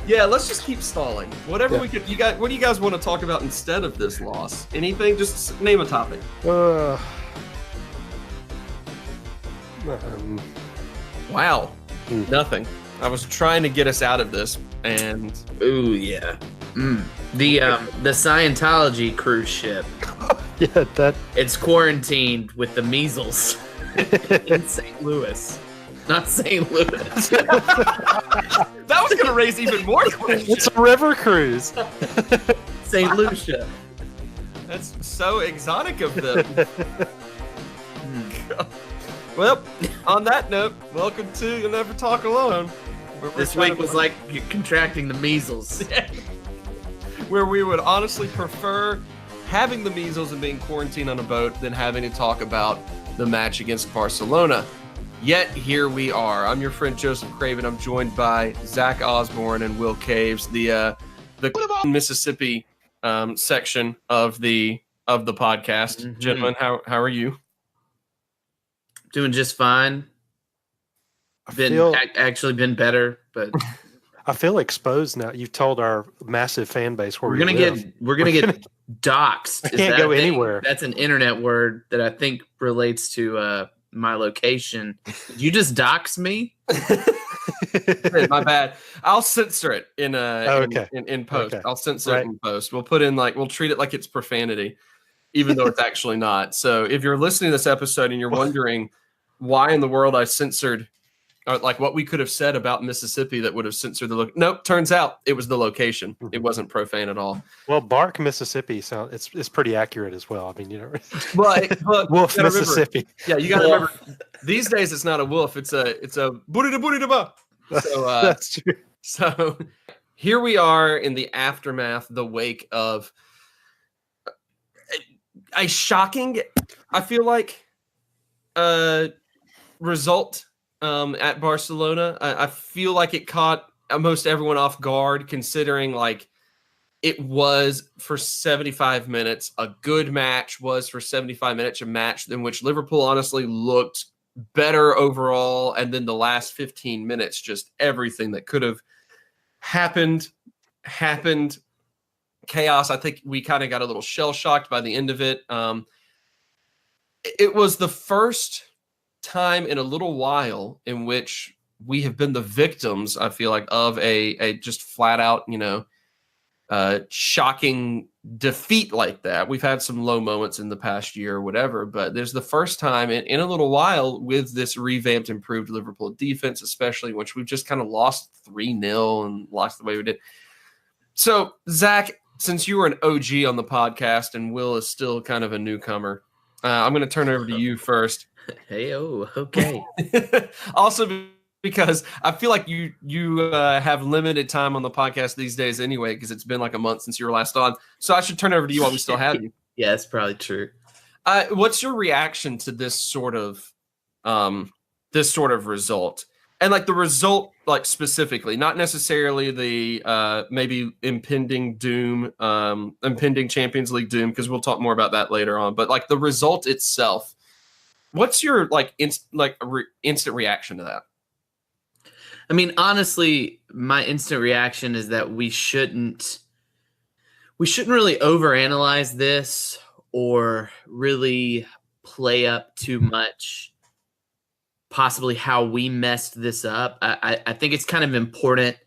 Yeah, let's just keep stalling. Whatever we could. What do you guys want to talk about instead of this loss? Anything? Just name a topic. Wow. Nothing. I was trying to get us out of this, and ooh yeah. The Scientology cruise ship. It's quarantined with the measles in St. Louis. Not St. Louis. That was going to raise even more questions. It's a river cruise. St. Lucia. That's so exotic of them. Well, on that note, welcome to You'll Never Talk Alone. This week was like contracting the measles. Where we would honestly prefer having the measles and being quarantined on a boat than having to talk about the match against Barcelona. Yet here we are. I'm your friend Joseph Craven. I'm joined by Zach Osborne and Will Caves, the Mississippi section of the podcast. Mm-hmm. Gentlemen, how are you? Doing just fine. Actually been better, but I feel exposed now. You've told our massive fan base where we're gonna get doxxed. I can't go anywhere. That's an internet word that I think relates to my location. Did you just dox me? My bad. I'll censor it in post. Okay. I'll censor it in post. We'll treat it like it's profanity, even though it's actually not. So if you're listening to this episode and you're wondering why in the world I censored, or like what we could have said about Mississippi that would have censored the look. Nope. Turns out it was the location. It wasn't profane at all. Well, Bark, Mississippi, so it's pretty accurate as well. I mean, but Wolf, Mississippi. You got to remember. These days, it's not a wolf. It's a booty-da-booty-da-ba. So that's true. So here we are in the aftermath, the wake of a shocking, I feel like, result. At Barcelona, I feel like it caught almost everyone off guard, considering like it was for 75 minutes a good match. Was for 75 minutes a match in which Liverpool honestly looked better overall, and then the last 15 minutes, just everything that could have happened. Chaos. I think we kind of got a little shell shocked by the end of it. It was the first time in a little while in which we have been the victims, I feel like, of a just flat out, shocking defeat like that. We've had some low moments in the past year or whatever, but there's the first time in a little while with this revamped, improved Liverpool defense, especially, which we've just kind of lost 3-0 and lost the way we did. So, Zach, since you were an OG on the podcast and Will is still kind of a newcomer, I'm going to turn it over to you first. Okay. Also, because I feel like you have limited time on the podcast these days anyway, because it's been like a month since you were last on. So I should turn it over to you while we still have you. Yeah, that's probably true. What's your reaction to this sort of result? And like the result, like specifically, not necessarily the maybe impending doom, impending Champions League doom, because we'll talk more about that later on. But like the result itself, what's your instant reaction to that? I mean, honestly, my instant reaction is that we shouldn't really overanalyze this or really play up too much possibly how we messed this up. I think it's kind of important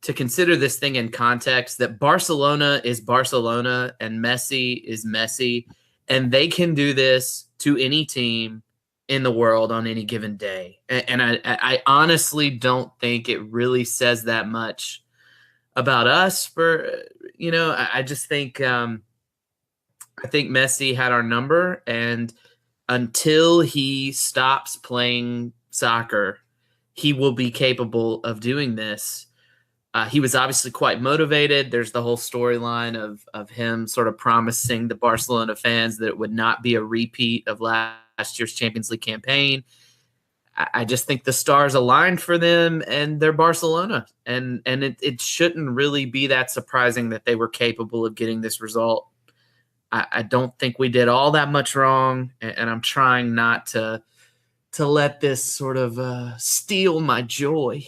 to consider this thing in context, that Barcelona is Barcelona and Messi is Messi, and they can do this to any team in the world on any given day. And I honestly don't think it really says that much about us. I just think I think Messi had our number, and until he stops playing soccer, he will be capable of doing this. He was obviously quite motivated. There's the whole storyline of him sort of promising the Barcelona fans that it would not be a repeat of last year's Champions League campaign. I just think the stars aligned for them, and they're Barcelona. And it shouldn't really be that surprising that they were capable of getting this result. I don't think we did all that much wrong, and I'm trying not to to let this sort of steal my joy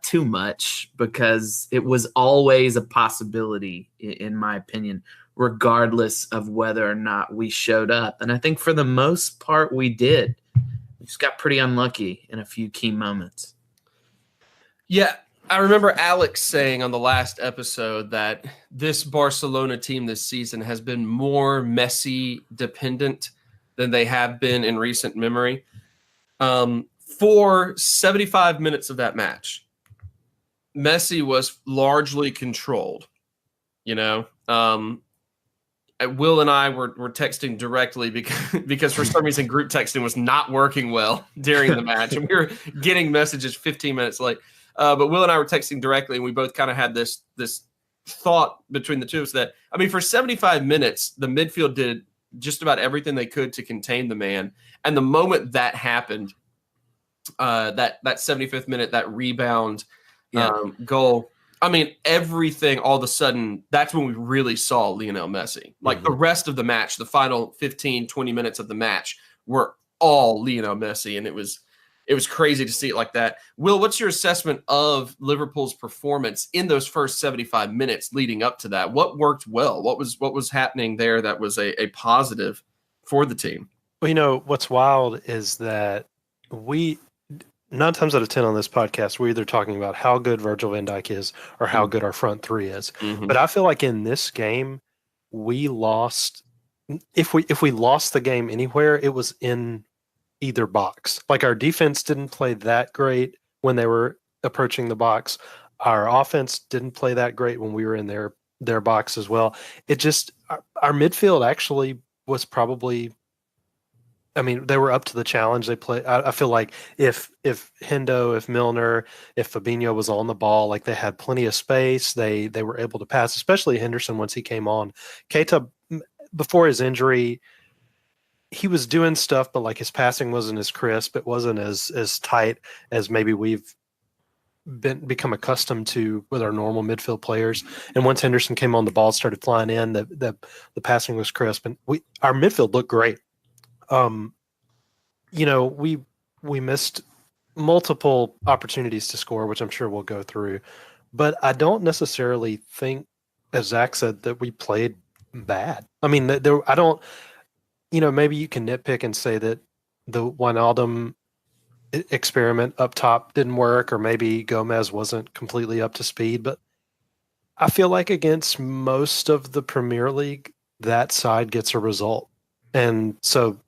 too much, because it was always a possibility, in my opinion, regardless of whether or not we showed up. And I think for the most part we did. We just got pretty unlucky in a few key moments. Yeah, I remember Alex saying on the last episode that this Barcelona team this season has been more Messi dependent than they have been in recent memory. For 75 minutes of that match, Messi was largely controlled. Will and I were texting directly because for some reason group texting was not working well during the match, and we were getting messages 15 minutes late. But Will and I were texting directly, and we both kind of had this thought between the two of us that, I mean, for 75 minutes, the midfield did just about everything they could to contain the man. And the moment that happened, that 75th minute, that rebound goal, I mean, everything all of a sudden, that's when we really saw Lionel Messi. Like the rest of the match, the final 15, 20 minutes of the match were all Lionel Messi, and it was crazy to see it like that. Will, what's your assessment of Liverpool's performance in those first 75 minutes leading up to that? What worked well? What was happening there that was a positive for the team? Well, what's wild is that 9 times out of 10 on this podcast, we're either talking about how good Virgil van Dijk is or how good our front three is. But I feel like in this game, we lost. If we lost the game anywhere, it was in either box. Like, our defense didn't play that great when they were approaching the box. Our offense didn't play that great when we were in their box as well. It just, our midfield actually was probably, I mean, they were up to the challenge. They play. I feel like if Hendo, if Milner, if Fabinho was on the ball, like, they had plenty of space. They were able to pass, especially Henderson once he came on. Keita, before his injury, he was doing stuff, but like his passing wasn't as crisp. It wasn't as tight as maybe we've become accustomed to with our normal midfield players. And once Henderson came on, the ball started flying in. The passing was crisp, and our midfield looked great. We missed multiple opportunities to score, which I'm sure we'll go through, but I don't necessarily think, as Zach said, that we played bad. I mean, I don't, maybe you can nitpick and say that the Wijnaldum experiment up top didn't work, or maybe Gomez wasn't completely up to speed, but I feel like against most of the Premier League, that side gets a result. And so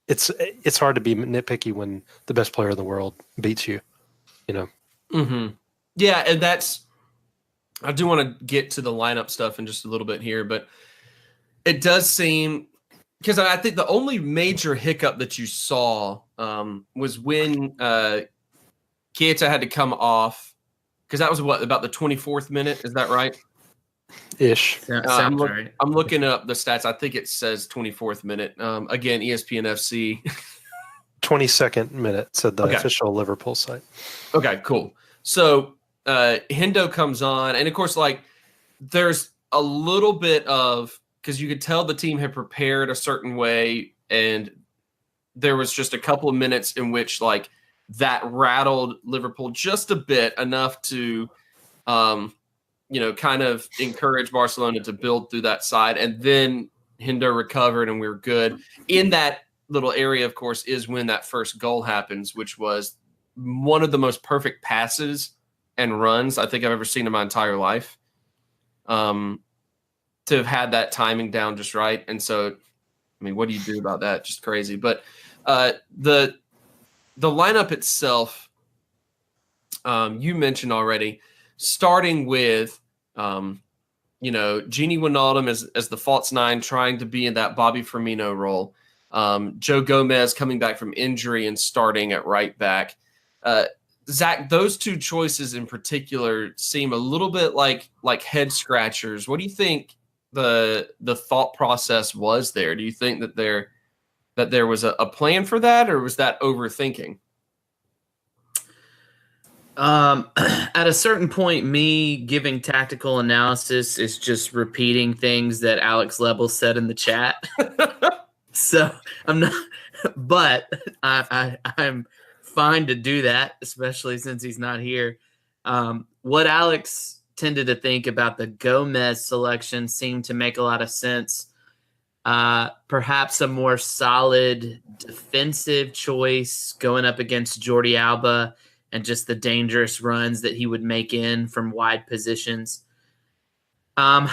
it's hard to be nitpicky when the best player in the world beats you, Yeah, and I do want to get to the lineup stuff in just a little bit here, but it does seem, because I think the only major hiccup that you saw was when Keita had to come off, because that was about the 24th minute. Is that right? Ish. Sounds right. I'm looking up the stats. I think it says 24th minute. Again, ESPN FC. 22nd minute, said the official Liverpool site. Okay, cool. So Hendo comes on, and of course, like, there's a little bit of, because you could tell the team had prepared a certain way, and there was just a couple of minutes in which, like, that rattled Liverpool just a bit, enough to kind of encourage Barcelona to build through that side. And then Hendo recovered, and we were good. In that little area, of course, is when that first goal happens, which was one of the most perfect passes and runs I think I've ever seen in my entire life. To have had that timing down just right. And so, I mean, what do you do about that? Just crazy. But the lineup itself, you mentioned already, starting with, Gini Wijnaldum as the false nine, trying to be in that Bobby Firmino role. Joe Gomez coming back from injury and starting at right back. Zach, those two choices in particular seem a little bit like head scratchers. What do you think the thought process was there? Do you think that there was a plan for that, or was that overthinking? At a certain point, me giving tactical analysis is just repeating things that Alex Lebel said in the chat. So I'm but I'm fine to do that, especially since he's not here. What Alex tended to think about the Gomez selection seemed to make a lot of sense. Perhaps a more solid defensive choice going up against Jordi Alba and just the dangerous runs that he would make in from wide positions. I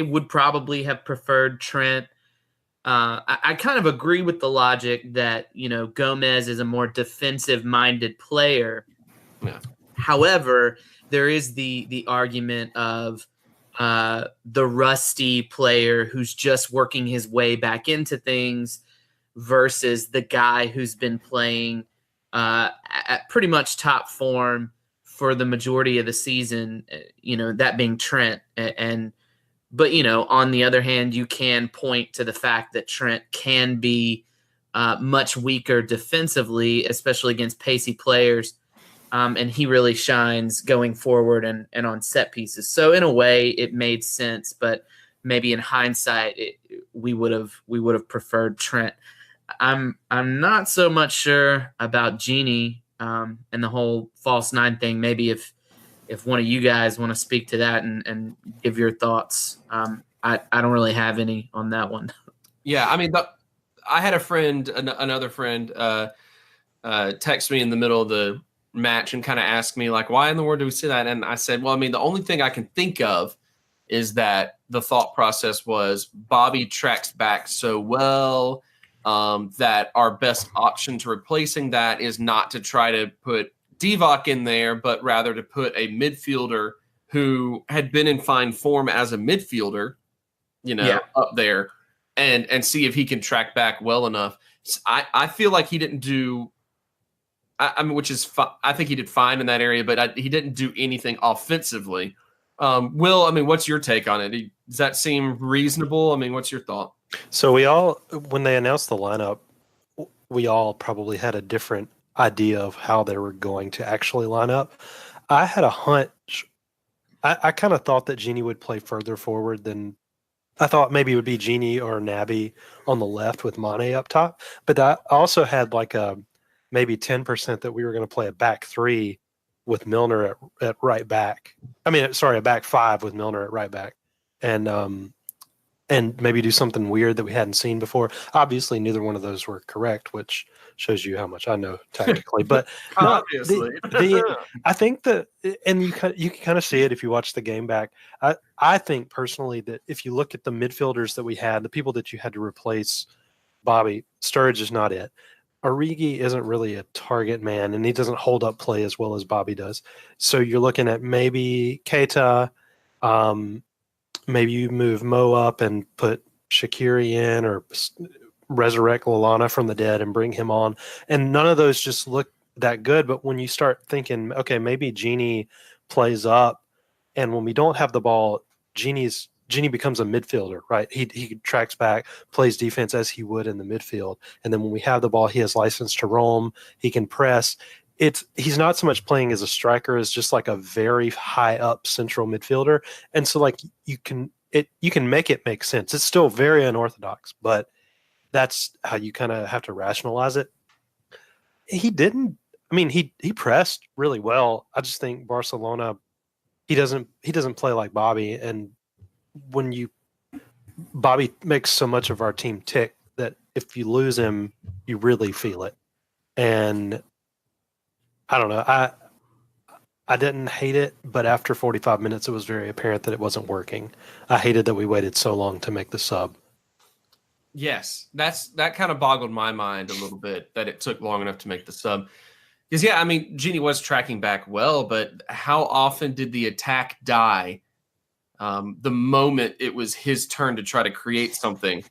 would probably have preferred Trent. I kind of agree with the logic that, Gomez is a more defensive-minded player. Yeah. However, there is the argument of the rusty player who's just working his way back into things versus the guy who's been playing at pretty much top form for the majority of the season, that being Trent. But on the other hand, you can point to the fact that Trent can be much weaker defensively, especially against pacey players. And he really shines going forward and on set pieces. So in a way, it made sense, but maybe in hindsight, we would have preferred Trent. I'm not so much sure about Genie and the whole false nine thing. Maybe if one of you guys want to speak to that and give your thoughts. I don't really have any on that one. Yeah, I mean, I had another friend, text me in the middle of the match and kind of asked me, like, why in the world do we say that? And I said, well, I mean, the only thing I can think of is that the thought process was Bobby tracks back so well that our best option to replacing that is not to try to put Divock in there, but rather to put a midfielder who had been in fine form as a midfielder, up there and see if he can track back well enough. I feel like he didn't do, I mean, which is, I think he did fine in that area, but he didn't do anything offensively. Will, I mean, what's your take on it? Does that seem reasonable? I mean, what's your thought? So when they announced the lineup, we all probably had a different idea of how they were going to actually line up. I had a hunch. I kind of thought that Genie would play further forward than I thought. Maybe it would be Genie or Naby on the left with Mane up top. But I also had like a maybe 10% that we were going to play a back three with Milner at right back. I mean, sorry, a back five with Milner at right back. And maybe do something weird that we hadn't seen before. Obviously, neither one of those were correct, which shows you how much I know tactically. But obviously, I think that, and you can kind of see it if you watch the game back. I think personally that if you look at the midfielders that we had, the people that you had to replace Bobby, Sturridge is not it. Origi isn't really a target man, and he doesn't hold up play as well as Bobby does. So you're looking at maybe Keita. Maybe you move Mo up and put Shaqiri in, or resurrect Lallana from the dead and bring him on. And none of those just look that good. But when you start thinking, okay, maybe Genie plays up, and when we don't have the ball, Genie becomes a midfielder, right? He tracks back, plays defense as he would in the midfield. And then when we have the ball, he has license to roam. He can press. He's not so much playing as a striker as just like a very high up central midfielder. And so like you can make it make sense. It's still very unorthodox, but that's how you kind of have to rationalize it. He pressed really well. I just think Barcelona, he doesn't play like Bobby. And Bobby makes so much of our team tick that if you lose him, you really feel it. And I don't know. I didn't hate it, but after 45 minutes, it was very apparent that it wasn't working. I hated that we waited so long to make the sub. Yes, that kind of boggled my mind a little bit that it took long enough to make the sub. Because, yeah, I mean, Genie was tracking back well, but how often did the attack die the moment it was his turn to try to create something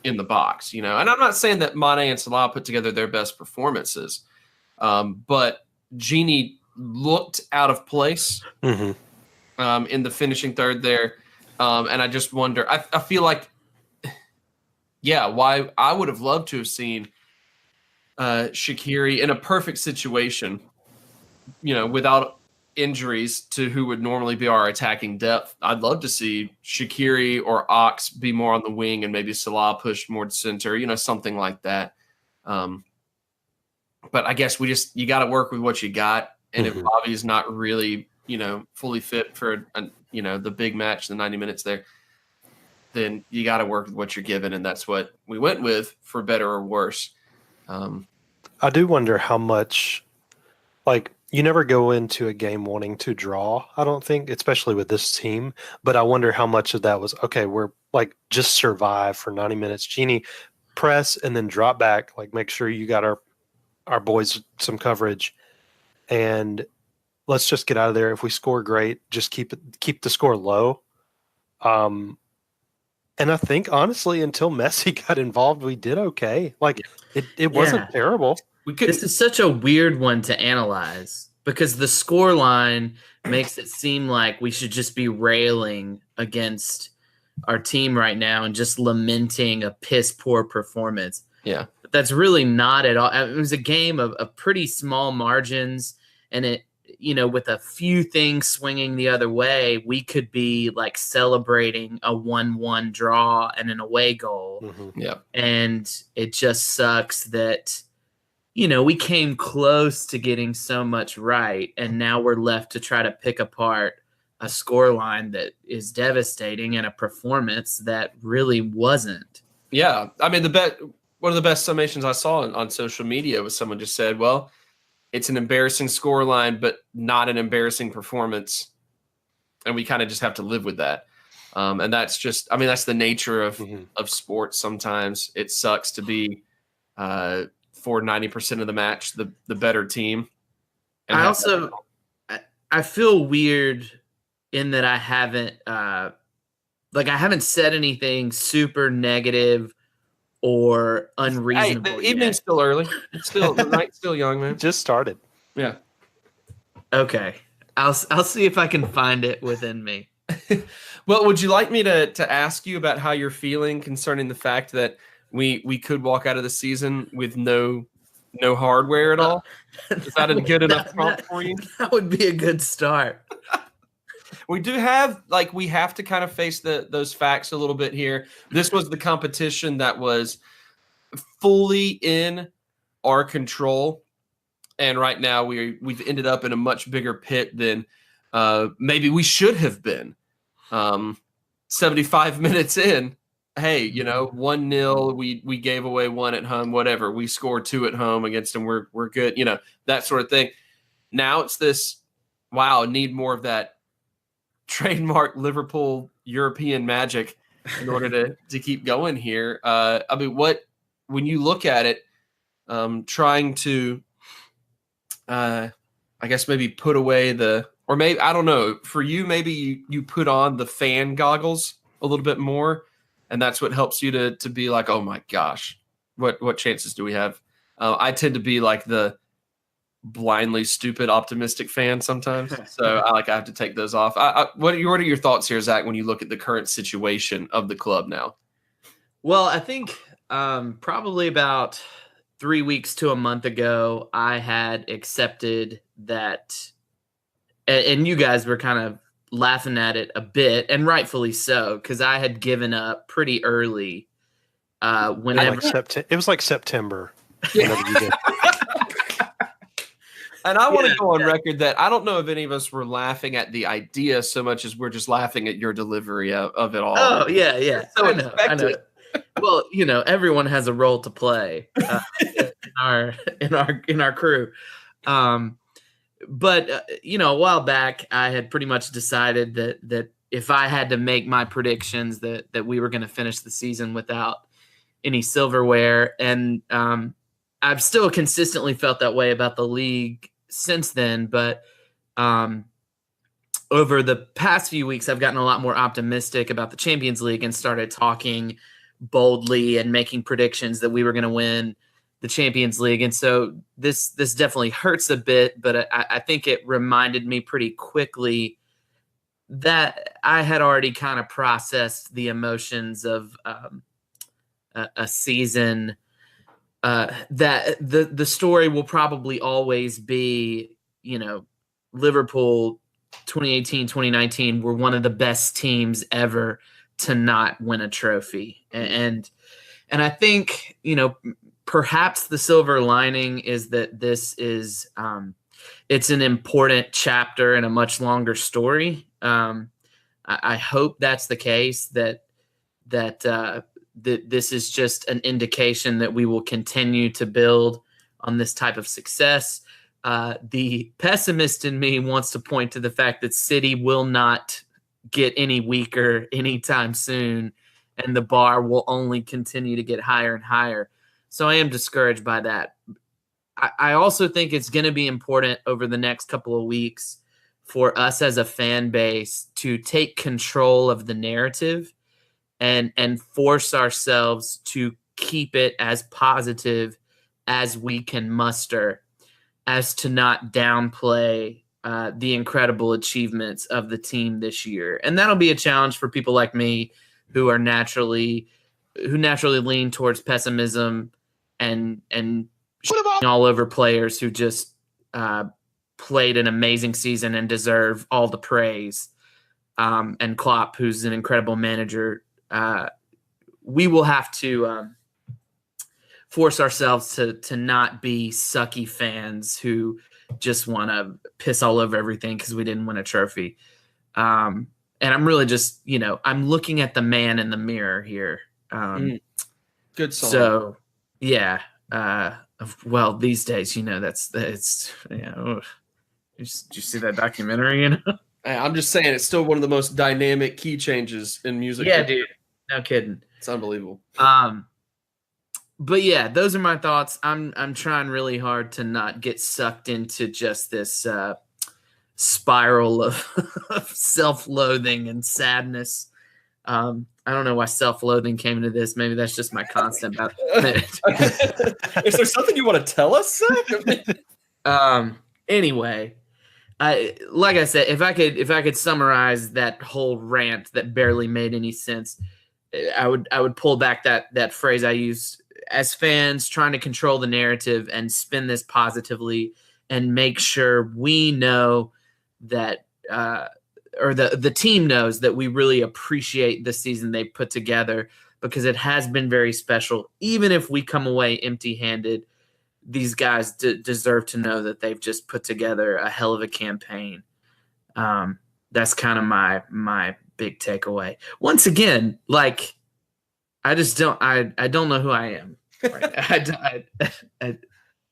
in the box, And I'm not saying that Mane and Salah put together their best performances, but Genie looked out of place in the finishing third there. And I just wonder, I feel like, why I would have loved to have seen Shaqiri in a perfect situation, without injuries to who would normally be our attacking depth, I'd love to see Shaqiri or Ox be more on the wing and maybe Salah push more to center, something like that. But I guess you got to work with what you got. And if Bobby's not really, fully fit for, the big match, the 90 minutes there, then you got to work with what you're given. And that's what we went with, for better or worse. I do wonder how much, you never go into a game wanting to draw, I don't think, especially with this team. But I wonder how much of that was, okay, we're just survive for 90 minutes. Genie, press and then drop back, make sure you got our boys some coverage, and let's just get out of there. If we score, great. Just keep the score low. And I think, honestly, until Messi got involved, we did okay. It wasn't terrible. This is such a weird one to analyze because the score line makes it seem like we should just be railing against our team right now and just lamenting a piss poor performance. Yeah. But that's really not at all. It was a game of pretty small margins, and it, with a few things swinging the other way, we could be celebrating a 1-1 draw and an away goal. Mm-hmm. Yeah. And it just sucks that, we came close to getting so much right, and now we're left to try to pick apart a scoreline that is devastating and a performance that really wasn't. Yeah. I mean, one of the best summations I saw on social media was someone just said, well, it's an embarrassing scoreline, but not an embarrassing performance. And we kind of just have to live with that. And that's that's the nature of sports. Sometimes it sucks to be for 90% of the match, the better team. And I feel weird in that I haven't I haven't said anything super negative or unreasonable. Hey, the evening's still early. The night's still young, man. Just started. Yeah. Okay. I'll see if I can find it within me. Well, would you like me to ask you about how you're feeling concerning the fact that we could walk out of the season with no hardware at all? Is that a good enough prompt for you? That would be a good start. We do have we have to kind of face those facts a little bit here. This was the competition that was fully in our control, and right now we've ended up in a much bigger pit than maybe we should have been. 75 minutes in, hey, 1-0, we gave away 1 at home, whatever. We scored 2 at home against them. We're good, that sort of thing. Now it's this, wow, need more of that trademark Liverpool European magic in order to keep going here. When you look at it, trying to, I guess maybe put away or maybe, I don't know, for you, maybe you put on the fan goggles a little bit more, and that's what helps you to be like, oh my gosh, what chances do we have? I tend to be like the blindly stupid optimistic fan sometimes, so I have to take those off. What are your thoughts here, Zach, when you look at the current situation of the club now? Well, I think probably about 3 weeks to a month ago, I had accepted that, and you guys were kind of laughing at it a bit, and rightfully so, because I had given up pretty early. Whenever it was September. Whenever you did. And I want to go on record that I don't know if any of us were laughing at the idea so much as we're just laughing at your delivery of it all. Oh, yeah. So I know. Well, everyone has a role to play in our crew. But a while back, I had pretty much decided that if I had to make my predictions that we were going to finish the season without any silverware, and I've still consistently felt that way about the league since then, but over the past few weeks, I've gotten a lot more optimistic about the Champions League and started talking boldly and making predictions that we were going to win the Champions League. And so this definitely hurts a bit, but I think it reminded me pretty quickly that I had already kind of processed the emotions of a season that the story will probably always be, Liverpool 2018, 2019 were one of the best teams ever to not win a trophy. And I think, perhaps the silver lining is that this is it's an important chapter in a much longer story. I hope that's the case, that this is just an indication that we will continue to build on this type of success. The pessimist in me wants to point to the fact that City will not get any weaker anytime soon, and the bar will only continue to get higher and higher. So I am discouraged by that. I also think it's going to be important over the next couple of weeks for us as a fan base to take control of the narrative and force ourselves to keep it as positive as we can muster, as to not downplay the incredible achievements of the team this year. And that'll be a challenge for people like me who naturally lean towards pessimism and all over players who just played an amazing season and deserve all the praise. And Klopp, who's an incredible manager, we will have to force ourselves to not be sucky fans who just want to piss all over everything because we didn't win a trophy. And I'm really just, I'm looking at the man in the mirror here. Good song. So, yeah. Well, these days, it's Did you see that documentary? I'm just saying, it's still one of the most dynamic key changes in music. Yeah, dude. No kidding. It's unbelievable. But yeah, those are my thoughts. I'm trying really hard to not get sucked into just this spiral of self-loathing and sadness. I don't know why self-loathing came into this. Maybe that's just my constant. Is there something you want to tell us, Zach? Anyway, like I said, if I could summarize that whole rant that barely made any sense, I would pull back that phrase I used. As fans, trying to control the narrative and spin this positively and make sure we know that or the team knows that we really appreciate the season they put together, because it has been very special. Even if we come away empty-handed, these guys deserve to know that they've just put together a hell of a campaign. That's kind of my big takeaway. Once again, I just don't know who I am. Right?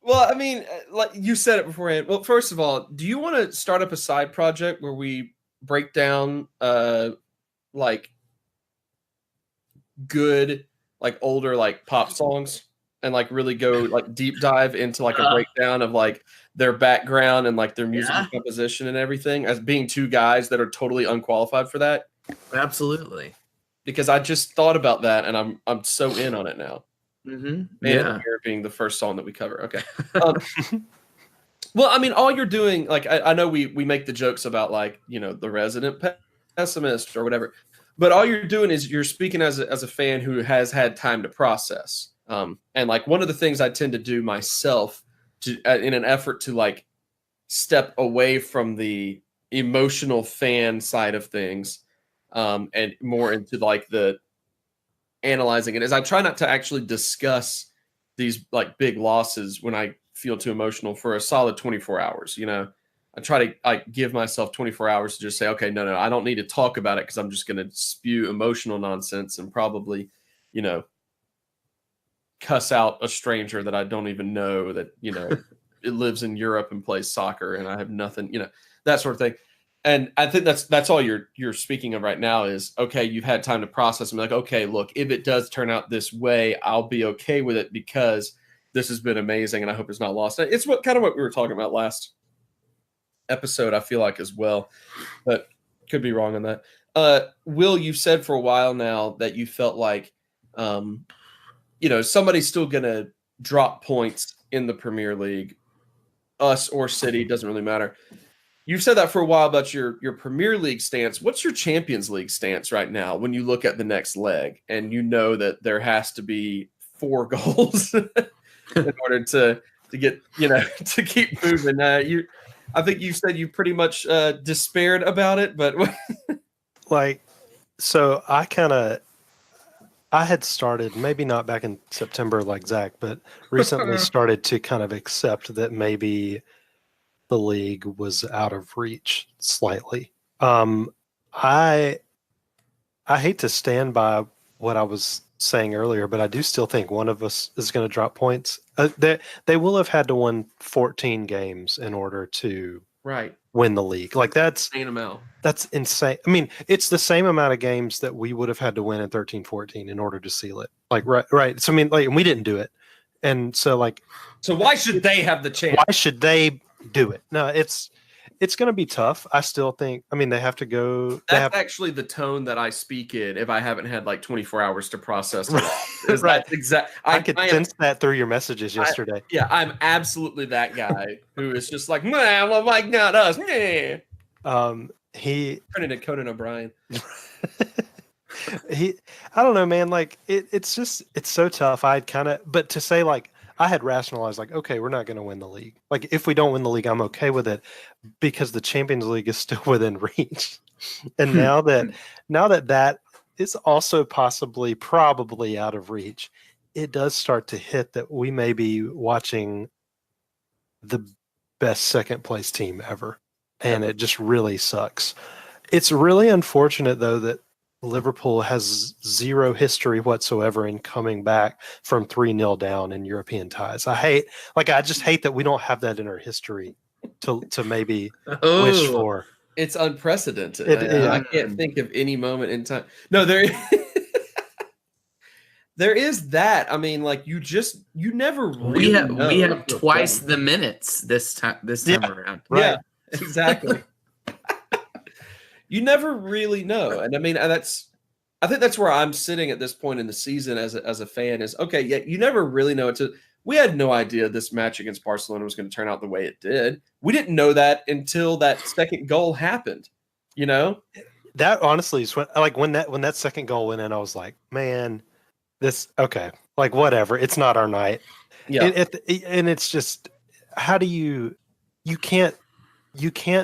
Well, I mean, like you said it beforehand. Well, first of all, do you want to start up a side project where we break down good older pop songs and really go deep dive into a breakdown of their background and their musical composition and everything, as being two guys that are totally unqualified for that? Absolutely. Because I just thought about that and I'm so in on it now. Mm-hmm. And Here being the first song that we cover. Okay. Well, I mean, all you're doing, I know we make the jokes about the resident pessimist or whatever, but all you're doing is you're speaking as a fan who has had time to process. And one of the things I tend to do myself in an effort to step away from the emotional fan side of things, and more into the analyzing it, is I try not to actually discuss these big losses when I feel too emotional for a solid 24 hours. I try to give myself 24 hours to just say, okay, no, I don't need to talk about it, because I'm just going to spew emotional nonsense and probably, cuss out a stranger that I don't even know that, it lives in Europe and plays soccer and I have nothing, that sort of thing. And I think that's all you're speaking of right now is, okay, you've had time to process and be okay, look, if it does turn out this way, I'll be okay with it because this has been amazing and I hope it's not lost. It's what we were talking about last episode, I feel like, as well, but could be wrong on that. Will, you've said for a while now that you felt like, somebody's still going to drop points in the Premier League, us or City, doesn't really matter. You've said that for a while about your Premier League stance. What's your Champions League stance right now when you look at the next leg and you know that there has to be 4 goals in order to get, to keep moving? I think you said you pretty much despaired about it, but Like, so I had started, maybe not back in September like Zach, but recently started to kind of accept that maybe the league was out of reach slightly. I hate to stand by what I was saying earlier, but I do still think one of us is going to drop points. They will have had to win 14 games in order to right win the league. Like that's insane amount. That's insane. I mean, it's the same amount of games that we would have had to win in 13-14 in order to seal it. Like, right. So, I mean, like, we didn't do it. And so, like, so why should they have the chance? Why should they do it? No, it's going to be tough. I still think, I mean, they have to go. That's actually the tone that I speak in if I haven't had like 24 hours to process it. Is right. That exact? I could sense that through your messages yesterday. I'm absolutely that guy who is just like, well, like, not us. Meh. He turning to Conan O'Brien. I don't know, man. Like it's so tough. But to say like I had rationalized like, okay, we're not going to win the league. Like if we don't win the league, I'm okay with it because the Champions League is still within reach. And now that is also probably out of reach, it does start to hit that we may be watching the best second place team ever. And it just really sucks. It's really unfortunate, though, that Liverpool has zero history whatsoever in coming back from 3-0 down in European ties. I just hate that we don't have that in our history to maybe wish for. It's unprecedented. I can't think of any moment in time. No, there is that. I mean, like you never really we have twice the minutes this time around. Right. Yeah. Exactly. You never really know, and I mean I think that's where I'm sitting at this point in the season as a fan is okay. Yeah, you never really know we had no idea this match against Barcelona was going to turn out the way it did. We didn't know that until that second goal happened. You know, that honestly is when that second goal went in, I was like, man, this okay, like whatever. It's not our night. Yeah, and it's just how do you can't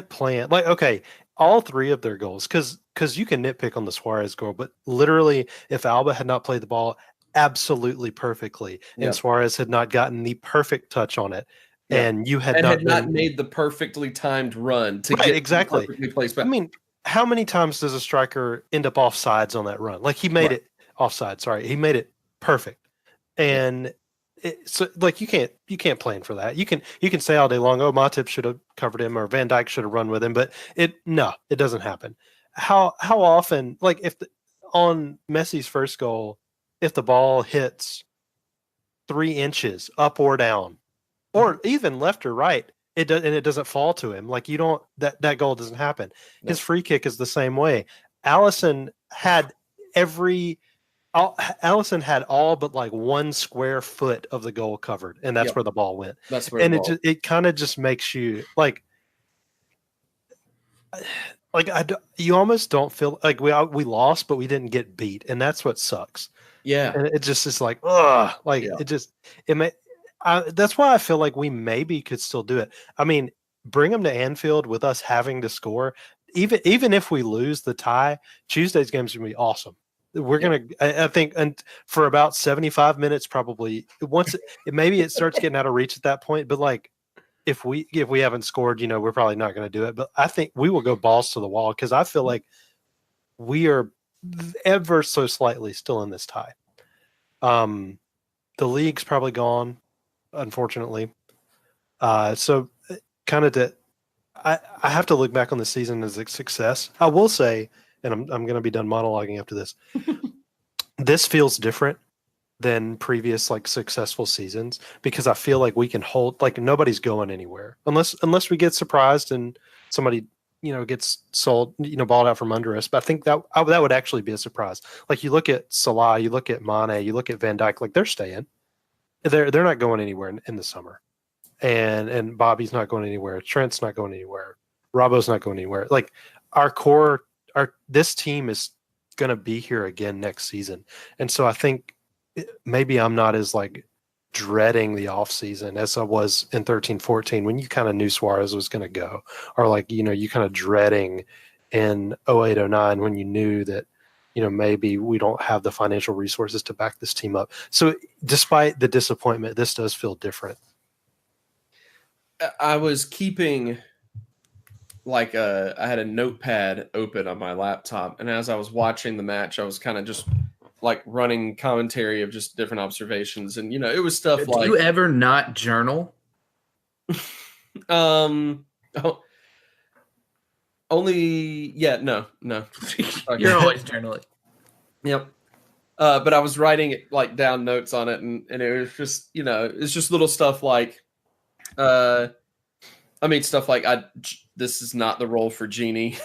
plan like okay, all three of their goals because you can nitpick on the Suarez goal, but literally if Alba had not played the ball absolutely perfectly and Suarez had not gotten the perfect touch on it, and you had not made the perfectly timed run to get exactly perfectly placed back. I mean, how many times does a striker end up offsides on that run? Like he made it offside. Sorry, he made it perfect, and. So like you can't plan for that. You can say all day long, oh, Matip should have covered him or Van Dijk should have run with him, but it doesn't happen. How often like on Messi's first goal, if the ball hits 3 inches up or down, or even left or right, it doesn't fall to him. Like you don't that goal doesn't happen. No. His free kick is the same way. Allison had all but like 1 square foot of the goal covered, and that's where the ball went. That's where it kind of just makes you like you almost don't feel like we lost, but we didn't get beat, and that's what sucks. Yeah, and it just is like that's why I feel like we maybe could still do it. I mean, bring them to Anfield with us having to score. Even if we lose the tie, Tuesday's game's gonna be awesome. We're gonna, I think, and for about 75 minutes, probably maybe it starts getting out of reach at that point. But like, if we haven't scored, we're probably not going to do it. But I think we will go balls to the wall because I feel like we are ever so slightly still in this tie. The league's probably gone, unfortunately. So kind of I have to look back on the season as a success. I will say. And I'm going to be done monologuing after this. This feels different than previous like successful seasons because I feel like we can hold like nobody's going anywhere unless we get surprised and somebody gets sold balled out from under us. But I think that would actually be a surprise. Like you look at Salah, you look at Mane, you look at Van Dijk, like they're staying. They're not going anywhere in the summer, and Bobby's not going anywhere. Trent's not going anywhere. Robbo's not going anywhere. Like our core. This team is going to be here again next season. And so I think maybe I'm not as like dreading the offseason as I was in 13-14 when you kind of knew Suarez was going to go, or like, you kind of dreading in 08-09 when you knew that, maybe we don't have the financial resources to back this team up. So despite the disappointment, this does feel different. I was keeping I had a notepad open on my laptop, and as I was watching the match, I was kind of just like running commentary of just different observations, and it was stuff Do you ever not journal? Only no. You're always journaling. Yep. But I was writing down notes on it, and it was just it's just little stuff like stuff like this is not the role for Genie.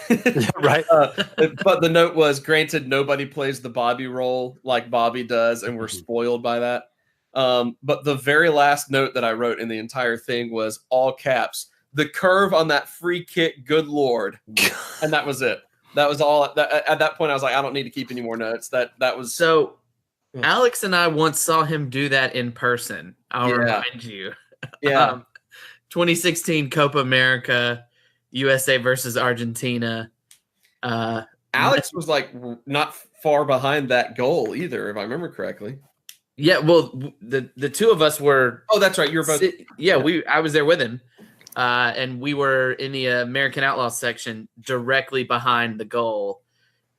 Right. But the note was, granted, nobody plays the Bobby role like Bobby does, and we're spoiled by that. But the very last note that I wrote in the entire thing was all caps, the curve on that free kick, good Lord. And that was it. That was all. At that point, I was like, I don't need to keep any more notes. That was so. Alex and I once saw him do that in person. I'll remind you. Yeah. 2016 Copa America, USA versus Argentina. Alex was not far behind that goal either, if I remember correctly. Yeah, well, the two of us were. Oh, that's right. You're both. I was there with him, and we were in the American Outlaws section, directly behind the goal.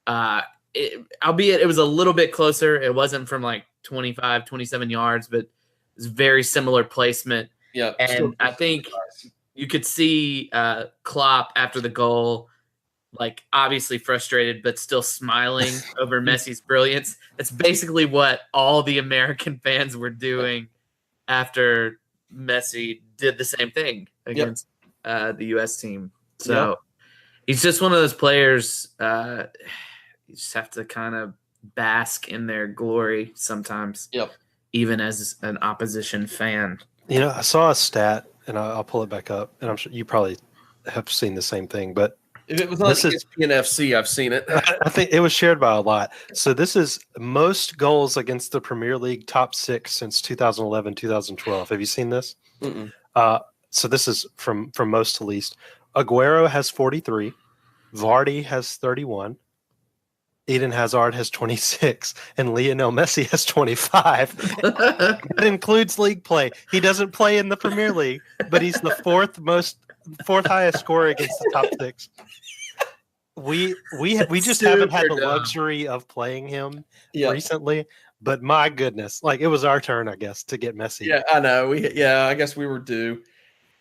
Albeit it was a little bit closer. It wasn't from 25, 27 yards, but it was very similar placement. Yeah, and I think you could see Klopp after the goal, obviously frustrated, but still smiling over Messi's brilliance. That's basically what all the American fans were doing after Messi did the same thing against the U.S. team. So he's just one of those players. You just have to kind of bask in their glory sometimes. Yep. Even as an opposition fan. I saw a stat, and I'll pull it back up, and I'm sure you probably have seen the same thing. But if it was on ESPN FC, I've seen it. I think it was shared by a lot. So this is most goals against the Premier League top 6 since 2011, 2012. Have you seen this? Mm-mm. So this is from most to least. Aguero has 43. Vardy has 31. Eden Hazard has 26, and Lionel Messi has 25. That includes league play. He doesn't play in the Premier League, but he's the fourth highest scorer against the top 6. We just haven't had the luxury of playing him recently. But my goodness, it was our turn, I guess, to get Messi. Yeah, I know. I guess we were due.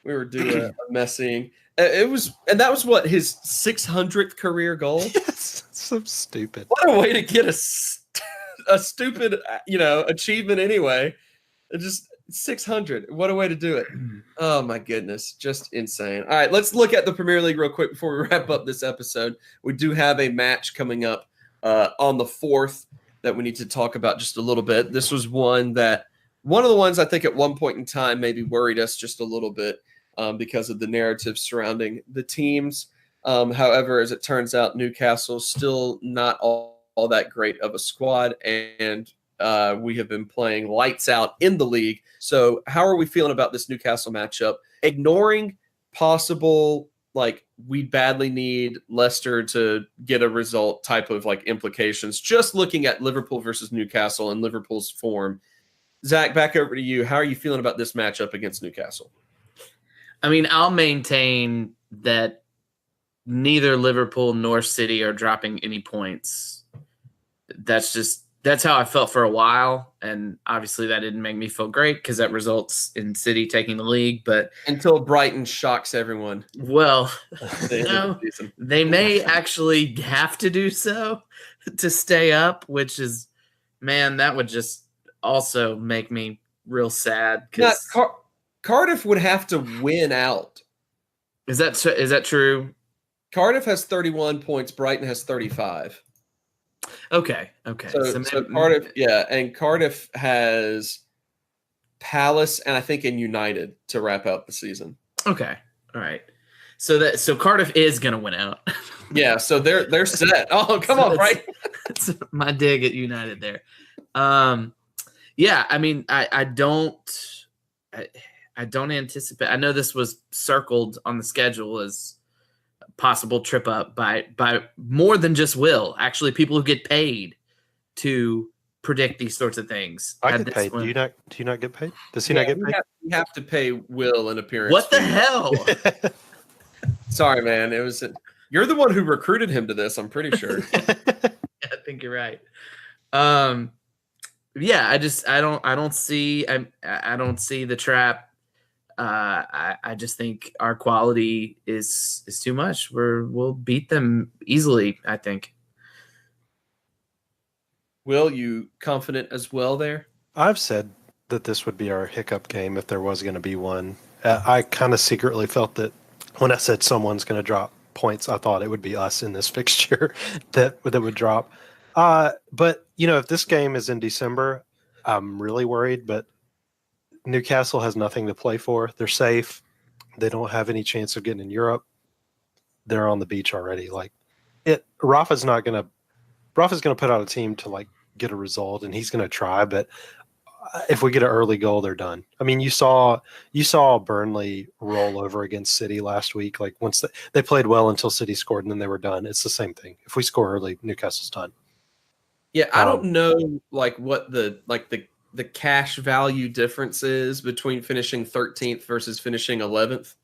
We were due a Messi. And that was what, his 600th career goal? Yes, so stupid. What a way to get a stupid, achievement anyway. Just 600. What a way to do it. Oh my goodness, just insane. All right, let's look at the Premier League real quick before we wrap up this episode. We do have a match coming up on the 4th that we need to talk about just a little bit. This was one of the ones I think at one point in time maybe worried us just a little bit. Because of the narrative surrounding the teams. However, as it turns out, Newcastle still not all that great of a squad, and we have been playing lights out in the league. So how are we feeling about this Newcastle matchup? Ignoring possible, we badly need Leicester to get a result type of implications, just looking at Liverpool versus Newcastle and Liverpool's form. Zach, back over to you. How are you feeling about this matchup against Newcastle? I mean, I'll maintain that neither Liverpool nor City are dropping any points. That's how I felt for a while. And obviously that didn't make me feel great because that results in City taking the league. But until Brighton shocks everyone. Well, they may actually have to do so to stay up, which is, man, that would just also make me real sad. Cardiff would have to win out. Is that true? Cardiff has 31 points. Brighton has 35. Okay. So Cardiff, and Cardiff has Palace and I think in United to wrap out the season. Okay, all right. So Cardiff is going to win out. Yeah, so they're set. Oh, come on, right? That's my dig at United there. Yeah, I mean, I don't anticipate. I know this was circled on the schedule as a possible trip up by more than just Will. Actually, people who get paid to predict these sorts of things. I get paid. Do you not get paid? Does he not get paid? We have to pay Will an appearance. What the hell? Sorry, man. You're the one who recruited him to this. I'm pretty sure. I think you're right. Yeah, I don't see the trap. I just think our quality is too much. We'll beat them easily, I think. Will, you confident as well there? I've said that this would be our hiccup game if there was going to be one. I kind of secretly felt that when I said someone's going to drop points, I thought it would be us in this fixture that would drop. But, if this game is in December, I'm really worried. But Newcastle has nothing to play for. They're safe. They don't have any chance of getting in Europe. They're on the beach already. Rafa's going to put out a team to get a result, and he's going to try. But if we get an early goal, they're done. I mean, you saw Burnley roll over against City last week. Once they played well until City scored, and then they were done. It's the same thing. If we score early, Newcastle's done. Yeah, I don't know what the cash value difference is between finishing 13th versus finishing 11th,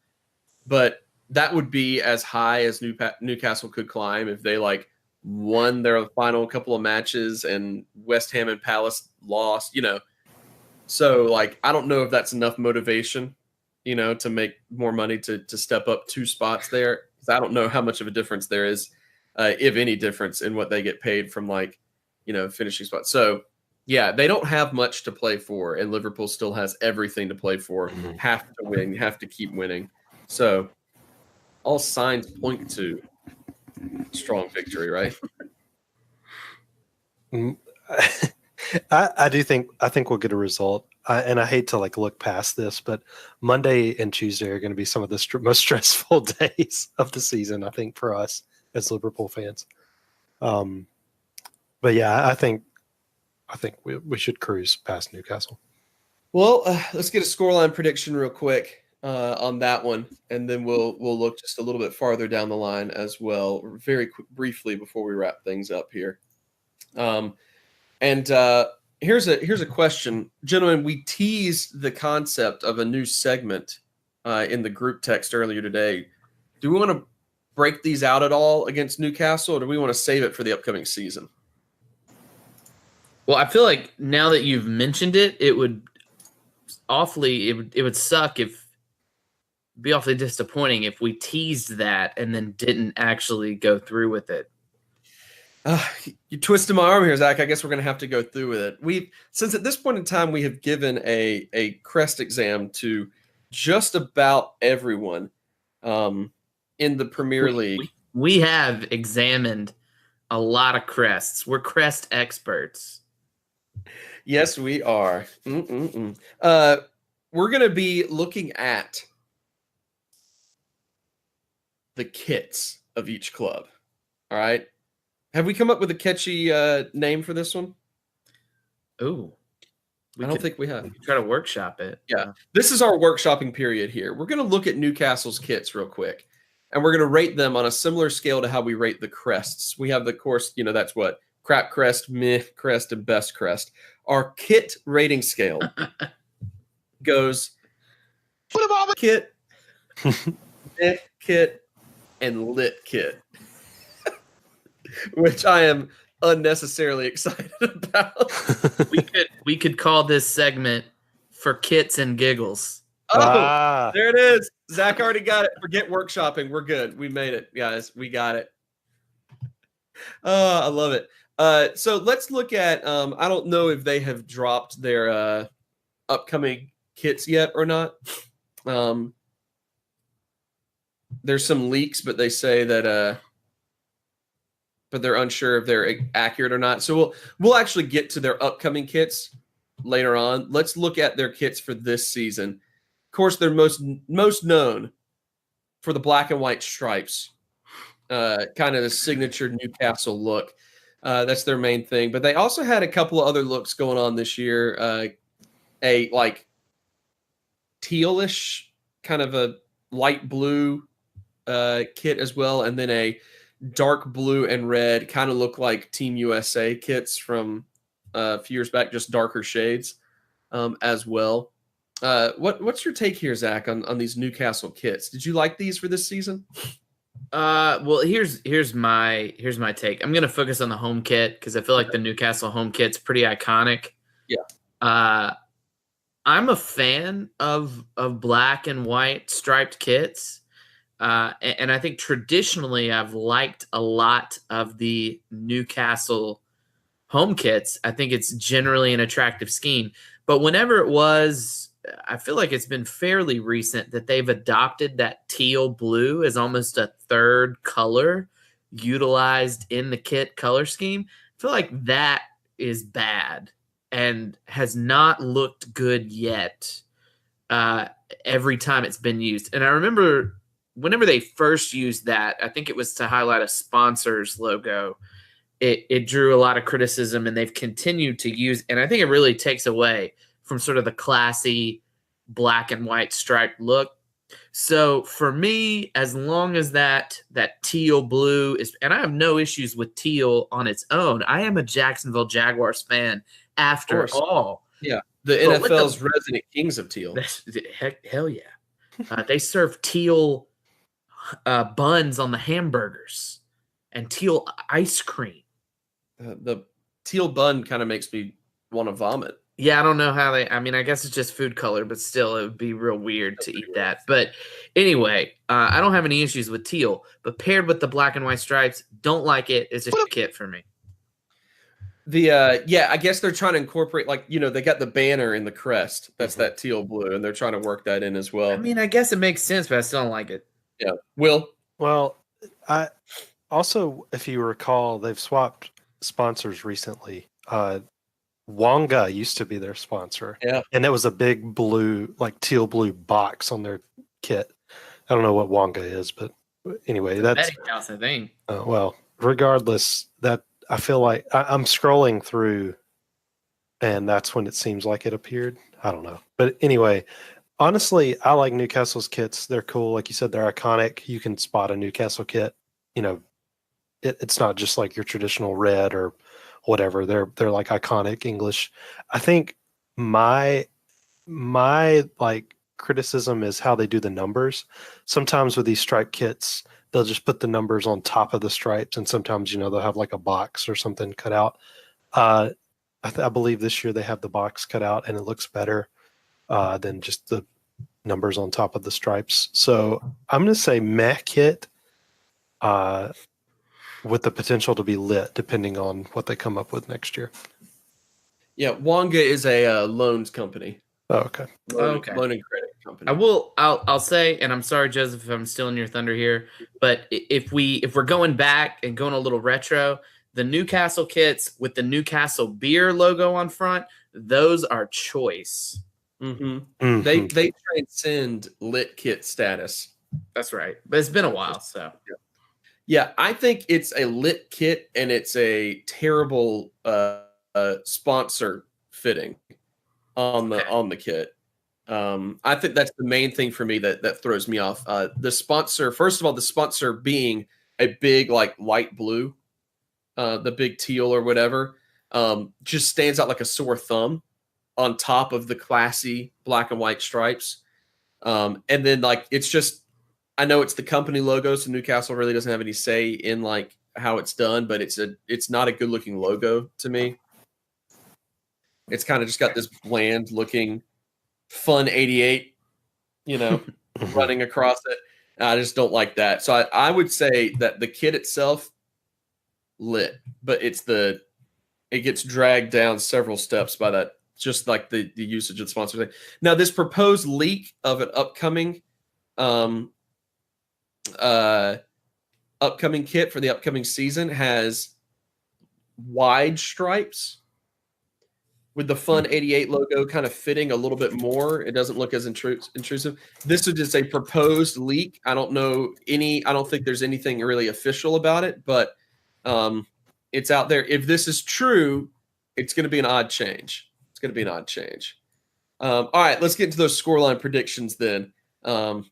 but that would be as high as Newcastle could climb if they won their final couple of matches and West Ham and Palace lost, So I don't know if that's enough motivation, to make more money to step up 2 spots there. 'Cause I don't know how much of a difference there is, if any difference in what they get paid from finishing spots. So yeah, they don't have much to play for, and Liverpool still has everything to play for. Mm-hmm. Have to win, have to keep winning. So all signs point to strong victory, right? I think we'll get a result. And I hate to look past this, but Monday and Tuesday are going to be some of the most stressful days of the season, I think, for us as Liverpool fans. But yeah, I think we should cruise past Newcastle. Well, let's get a scoreline prediction real quick on that one, and then we'll look just a little bit farther down the line as well, very briefly before we wrap things up here. Here's a question, gentlemen. We teased the concept of a new segment in the group text earlier today. Do we want to break these out at all against Newcastle, or do we want to save it for the upcoming season? Well, I feel like now that you've mentioned it, it would suck be awfully disappointing if we teased that and then didn't actually go through with it. You twisted my arm here, Zach. I guess we're going to have to go through with it. Since at this point in time, we have given a crest exam to just about everyone in the Premier League. We have examined a lot of crests. We're crest experts. Yes, we are. We're going to be looking at the kits of each club. All right. Have we come up with a catchy name for this one? Oh, I don't think we have. We could try to workshop it. Yeah. This is our workshopping period here. We're going to look at Newcastle's kits real quick, and we're going to rate them on a similar scale to how we rate the crests. We have the course, that's what? Crap crest, meh crest, and best crest. Our kit rating scale goes kit, meh kit, and lit kit, which I am unnecessarily excited about. we could call this segment For Kits and Giggles. Oh, there it is. Zach already got it. Forget workshopping. We're good. We made it, guys. We got it. I love it. So let's look at, I don't know if they have dropped their upcoming kits yet or not. There's some leaks, but they say that, but they're unsure if they're accurate or not. So we'll actually get to their upcoming kits later on. Let's look at their kits for this season. Of course, they're most known for the black and white stripes, kind of the signature Newcastle look. That's their main thing. But they also had a couple of other looks going on this year. A like tealish kind of a light blue kit as well, and then a dark blue and red kind of look like Team USA kits from a few years back, just darker shades as well. What's your take here, Zach, on these Newcastle kits? Did you like these for this season? Well, here's my take. I'm gonna focus on the home kit because I feel like the Newcastle home kit's pretty iconic. Yeah. I'm a fan of black and white striped kits. And I think traditionally I've liked a lot of the Newcastle home kits. I think it's generally an attractive scheme. But whenever it was, I feel like it's been fairly recent that they've adopted that teal blue as almost a third color utilized in the kit color scheme. I feel like that is bad and has not looked good yet every time it's been used. And I remember whenever they first used that, I think it was to highlight a sponsor's logo. It drew a lot of criticism, and they've continued to use, and I think it really takes away from sort of the classy black and white striped look. So for me, as long as that teal blue is, and I have no issues with teal on its own. I am a Jacksonville Jaguars fan after all. Yeah. The NFL's resident kings of teal. Hell yeah. They serve teal buns on the hamburgers and teal ice cream. The teal bun kind of makes me want to vomit. Yeah, I don't know how I mean, I guess it's just food color, but still it would be real weird to eat that. But anyway, I don't have any issues with teal, but paired with the black and white stripes, don't like it. It's a kit for me. I guess they're trying to incorporate, like, they got the banner in the crest. That's that teal blue, and they're trying to work that in as well. I mean, I guess it makes sense, but I still don't like it. Yeah. Will? Well, I also, if you recall, they've swapped sponsors recently. Wonga used to be their sponsor. Yeah. And it was a big blue, like teal blue box on their kit. I don't know what Wonga is, but anyway, that's betting house, I think. Well, regardless, that I feel like I'm scrolling through and that's when it seems like it appeared. I don't know. But anyway, honestly, I like Newcastle's kits. They're cool. Like you said, they're iconic. You can spot a Newcastle kit. It's not just like your traditional red or whatever. They're like iconic English. I think my like criticism is how they do the numbers. Sometimes with these stripe kits, they'll just put the numbers on top of the stripes, and sometimes they'll have like a box or something cut out. I believe this year they have the box cut out, and it looks better than just the numbers on top of the stripes. So I'm going to say meh kit. With the potential to be lit, depending on what they come up with next year. Yeah, Wonga is a loans company. Oh, okay. Loan and credit company. I'll say, and I'm sorry, Joseph, if I'm stealing your thunder here, but if we're going back and going a little retro, the Newcastle kits with the Newcastle beer logo on front, those are choice. Mm-hmm. Mm-hmm. They transcend lit kit status. That's right, but it's been a while, so. Yeah, I think it's a lit kit, and it's a terrible sponsor fitting on the kit. I think that's the main thing for me that throws me off. The sponsor, first of all, the sponsor being a big like light blue, the big teal or whatever, just stands out like a sore thumb on top of the classy black and white stripes. And then like it's just. I know it's the company logo, so Newcastle really doesn't have any say in like how it's done, but it's not a good looking logo to me. It's kind of just got this bland looking fun 88, running across it. I just don't like that. So I would say that the kit itself lit, but it gets dragged down several steps by that, just like the usage of the sponsor thing. Now this proposed leak of an upcoming kit for the upcoming season has wide stripes with the Fun 88 logo kind of fitting a little bit more. It doesn't look as intrusive. This is just a proposed leak. I don't think there's anything really official about it, but It's out there. If this is true, it's going to be an odd change. It's going to be an odd change. All right, let's get into those scoreline predictions then. Don't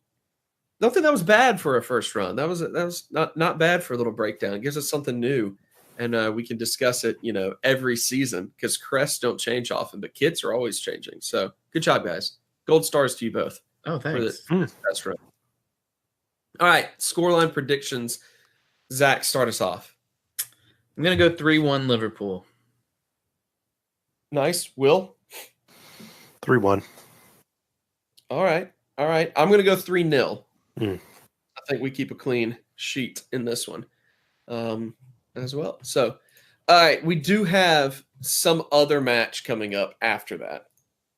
think that was bad for a first run. That was not bad for a little breakdown. It gives us something new, and we can discuss it, every season because crests don't change often, but kits are always changing. So good job, guys. Gold stars to you both. Oh, thanks. For this test run. All right, scoreline predictions. Zach, start us off. I'm going to go 3-1 Liverpool. Nice. Will? 3-1. All right. I'm going to go 3-0. I think we keep a clean sheet in this one as well. So, all right, we do have some other match coming up after that.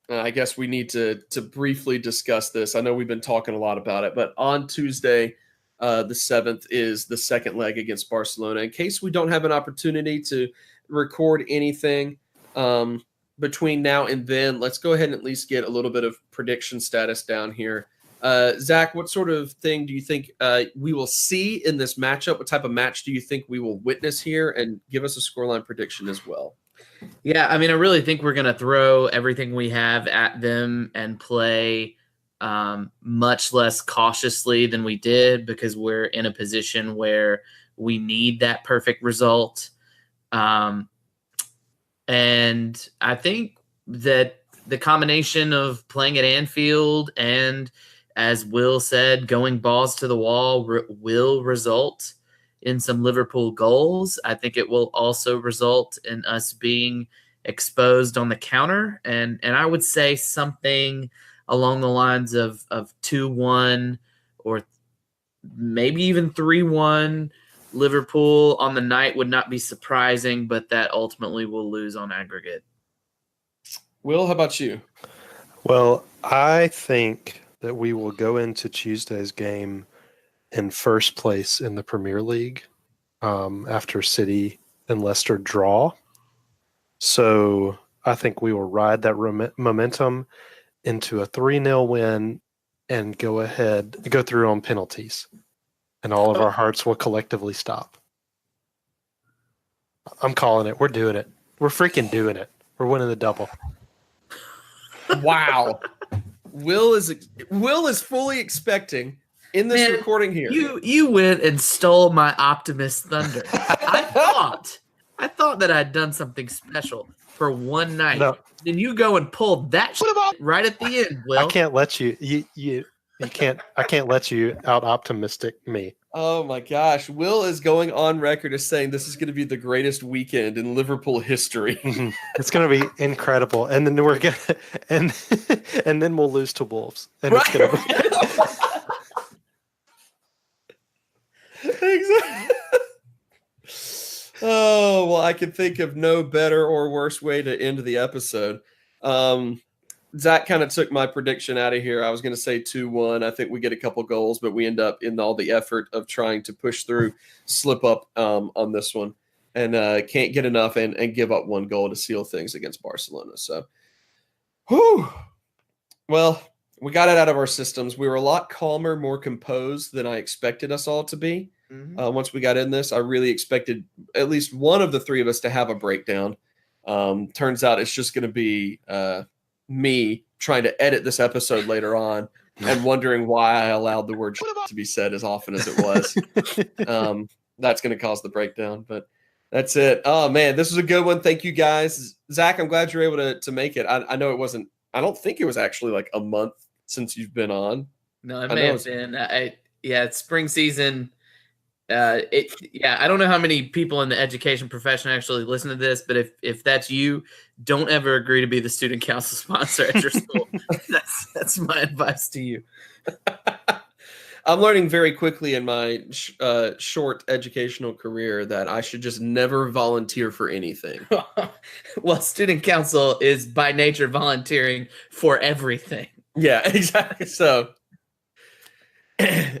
I guess we need to briefly discuss this. I know we've been talking a lot about it, but on Tuesday, the 7th, is the second leg against Barcelona. In case we don't have an opportunity to record anything between now and then, let's go ahead and at least get a little bit of prediction status down here. Zach, what sort of thing do you think we will see in this matchup? What type of match do you think we will witness here? And give us a scoreline prediction as well. Yeah, I mean, I really think we're going to throw everything we have at them and play much less cautiously than we did because we're in a position where we need that perfect result. And I think that the combination of playing at Anfield and, as Will said, going balls to the wall will result in some Liverpool goals. I think it will also result in us being exposed on the counter. And I would say something along the lines of 2-1 or maybe even 3-1 Liverpool on the night would not be surprising, but that ultimately will lose on aggregate. Will, how about you? Well, I think that we will go into Tuesday's game in first place in the Premier League after City and Leicester draw. So I think we will ride that momentum into a 3-0 win and go through on penalties. And all of our hearts will collectively stop. I'm calling it. We're doing it. We're freaking doing it. We're winning the double. Wow. Will is fully expecting in this recording here. You went and stole my optimist thunder. I thought that I'd done something special for one night. No. Then you go and pull that shit right at the end, Will. I can't let you I can't let you out optimistic me. Oh my gosh. Will is going on record as saying this is going to be the greatest weekend in Liverpool history. It's going to be incredible. And then and then we'll lose to Wolves. And right. It's going to Exactly. Oh, well, I can think of no better or worse way to end the episode. Zach kind of took my prediction out of here. I was going to say 2-1. I think we get a couple goals, but we end up in all the effort of trying to push through, slip up on this one, and can't get enough and give up one goal to seal things against Barcelona. So, well, we got it out of our systems. We were a lot calmer, more composed than I expected us all to be. Once we got in this, I really expected at least one of the three of us to have a breakdown. Turns out it's just going to be me trying to edit this episode later on and wondering why I allowed the word to be said as often as it was. That's going to cause the breakdown, but that's it. Oh man, this was a good one. Thank you guys. Zach, I'm glad you're able to make it. I know it wasn't, I don't think it was actually like a month since you've been on. No, it may have been. It's spring season. I don't know how many people in the education profession actually listen to this, but if that's you, don't ever agree to be the student council sponsor at your school. That's my advice to you. I'm learning very quickly in my short educational career that I should just never volunteer for anything. Well, student council is by nature volunteering for everything. Yeah, exactly. So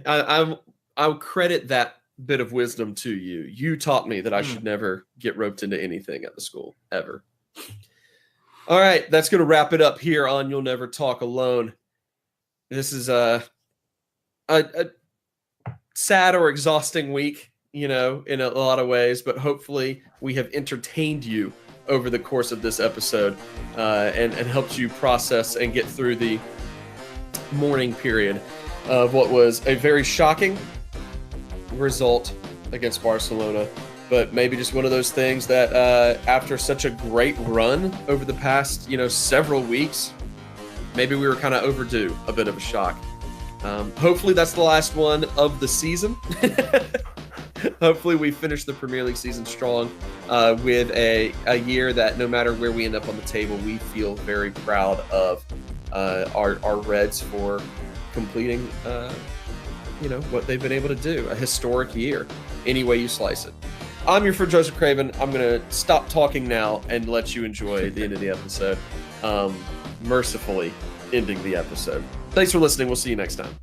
I'll credit that bit of wisdom to you. You taught me that I should never get roped into anything at the school, ever. All right, that's going to wrap it up here on You'll Never Talk Alone. This is a sad or exhausting week in a lot of ways, but hopefully we have entertained you over the course of this episode and helped you process and get through the mourning period of what was a very shocking result against Barcelona, but maybe just one of those things that after such a great run over the past, several weeks, maybe we were kind of overdue a bit of a shock. Hopefully that's the last one of the season. Hopefully we finish the Premier League season strong with a year that no matter where we end up on the table, we feel very proud of our Reds for completing what they've been able to do. A historic year, any way you slice it. I'm your friend Joseph Craven. I'm going to stop talking now and let you enjoy the end of the episode. Mercifully ending the episode. Thanks for listening. We'll see you next time.